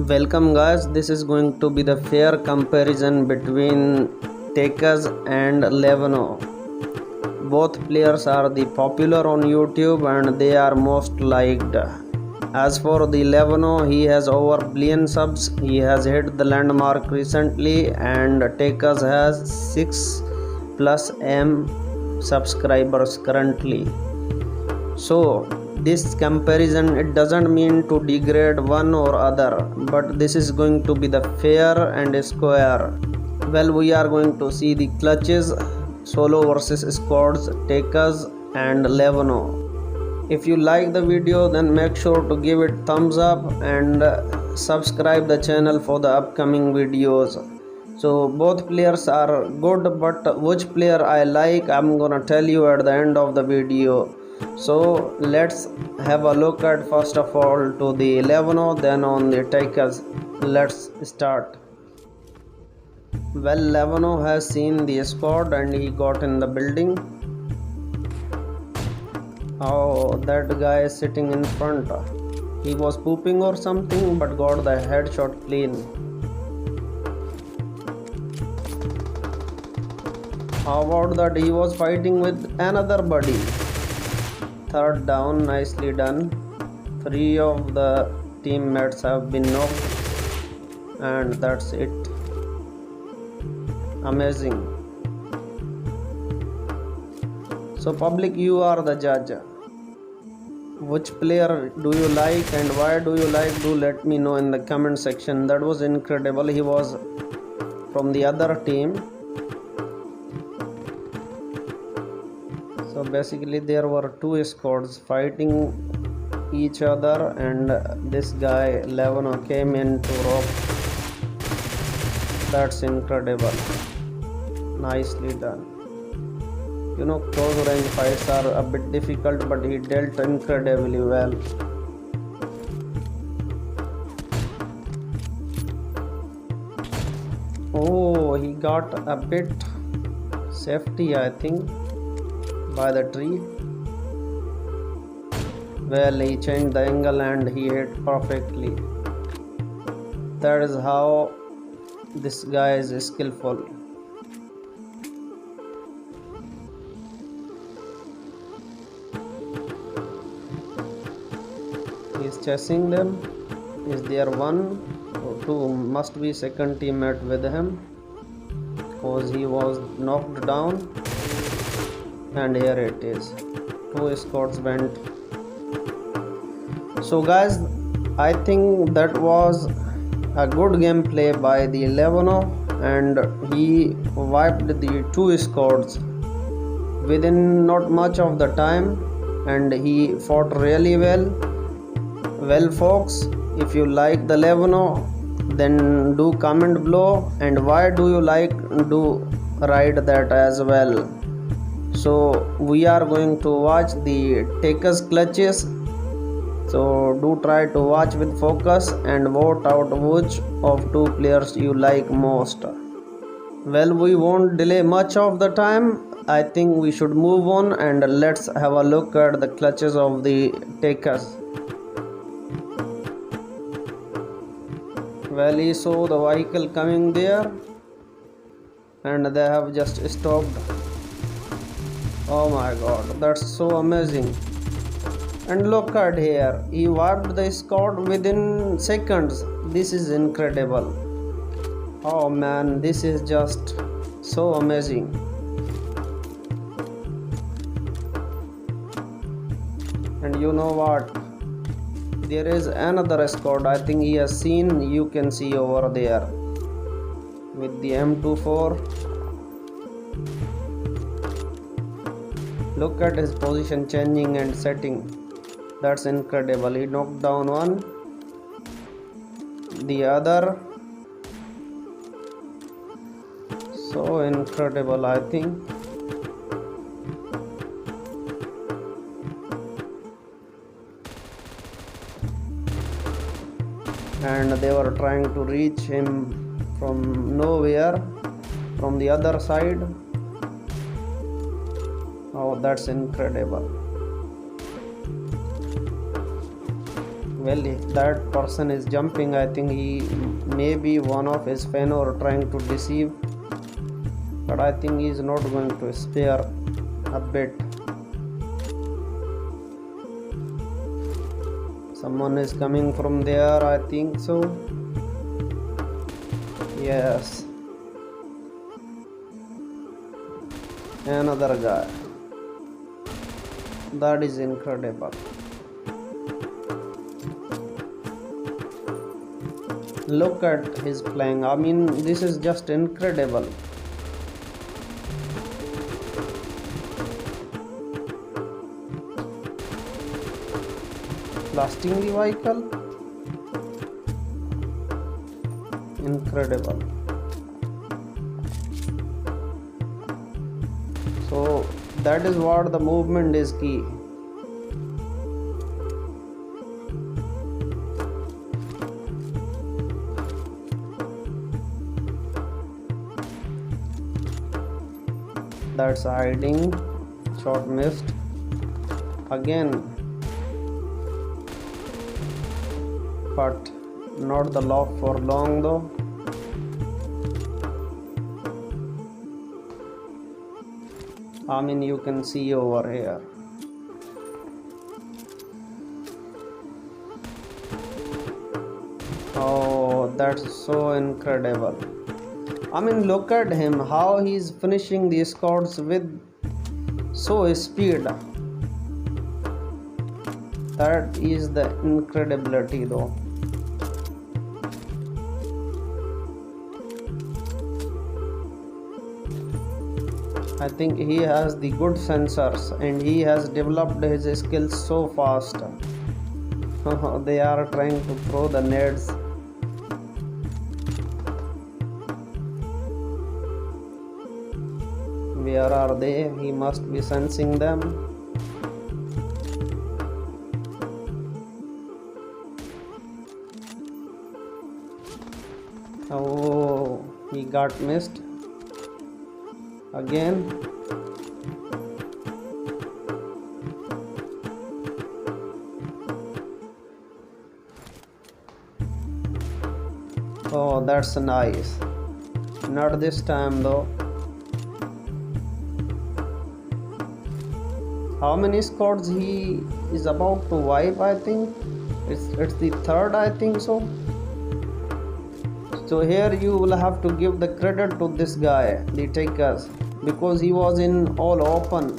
Welcome guys, this is going to be the fair comparison between Takers and Levano. Both players are the popular on YouTube and they are most liked. As for the Levano, he has over billion subs, he has hit the landmark recently, and Takers has 6 plus M subscribers currently. So this comparison, it doesn't mean to degrade one or other, but this is going to be the fair and square. Well, we are going to see the clutches, solo versus squads, Takers and Levano. If you like the video, then make sure to give it thumbs up and subscribe the channel for the upcoming videos. So both players are good, but which player I like, I'm gonna tell you at the end of the video. So let's have a look at first of all to the Levano, then on the Takers. Let's start. Well, Levano has seen the squad and he got in the building. Oh, that guy is sitting in front. He was pooping or something but got the headshot clean. How about that he was fighting with another buddy? Third down, nicely done. 3 of the teammates have been knocked, and that's it. Amazing. So public, you are the judge. Which player do you like and why do you like? Do let me know in the comment section. That was incredible. He was from the other team. So basically there were two squads fighting each other, and this guy Levano came in to rob. That's incredible. Nicely done. You know, close range fights are a bit difficult, but he dealt incredibly well. Oh, he got a bit safety, I think, by the tree. Well, he changed the angle and he hit perfectly. That is how this guy is skillful. He is chasing them. Is there one or two? Must be second teammate with him, because he was knocked down. And here it is, 2 squads went. So guys, I think that was a good gameplay by the Levano, and he wiped the 2 squads within not much of the time, and he fought really well. Well folks, if you like the Levano, then do comment below, and why do you like, do write that as well. So we are going to watch the Takers clutches, so do try to watch with focus and vote out which of 2 players you like most. Well, we won't delay much of the time. I think we should move on and let's have a look at the clutches of the Takers. Well, he saw the vehicle coming there and they have just stopped. Oh my god, that's so amazing. And look at here, he wiped the squad within seconds. This is incredible. Oh man, this is just so amazing. And you know what? There is another squad, I think he has seen, you can see over there with the M24. Look at his position changing and setting. That's incredible. He knocked down one, the other. So incredible, I think. And they were trying to reach him from nowhere, from the other side. Oh, that's incredible. Well, if that person is jumping, I think he may be one of his fan or trying to deceive, but I think he is not going to spare a bit. Someone is coming from there, I think so. Yes, another guy. That is incredible. Look at his playing. I mean, this is just incredible. Blasting the vehicle. Incredible. So that is what the movement is key. That's hiding. Shot missed. Again. But not the lock for long though. I mean, you can see over here. Oh, that's so incredible. I mean, look at him, how he's finishing the scores with so speed. That is the incredibility though. I think he has the good sensors and he has developed his skills so fast. They are trying to throw the nets. Where are they? He must be sensing them. Oh, he got missed. Again. Oh, that's nice. Not this time though. How many scores he is about to wipe? I think it's the third, I think so. So here you will have to give the credit to this guy, the Takers, because he was in all open.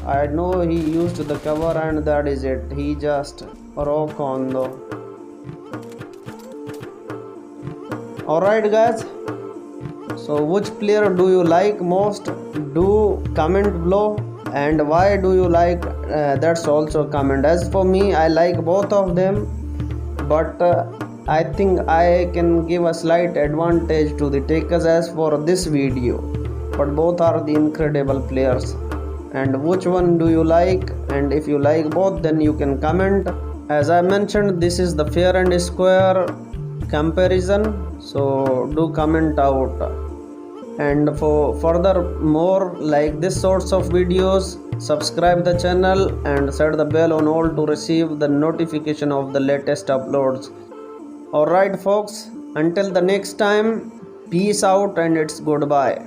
I know he used the cover and that is it. He just rock on though. Alright guys, so which player do you like most? Do comment below, and why do you like, that's also comment. As for me, I like both of them, but I think I can give a slight advantage to the Takers as for this video, but both are the incredible players. And which one do you like? And if you like both, then you can comment. As I mentioned, this is the fair and square comparison, so do comment out. And for further more like this sorts of videos, subscribe the channel and set the bell on all to receive the notification of the latest uploads. Alright folks, until the next time, peace out and it's goodbye.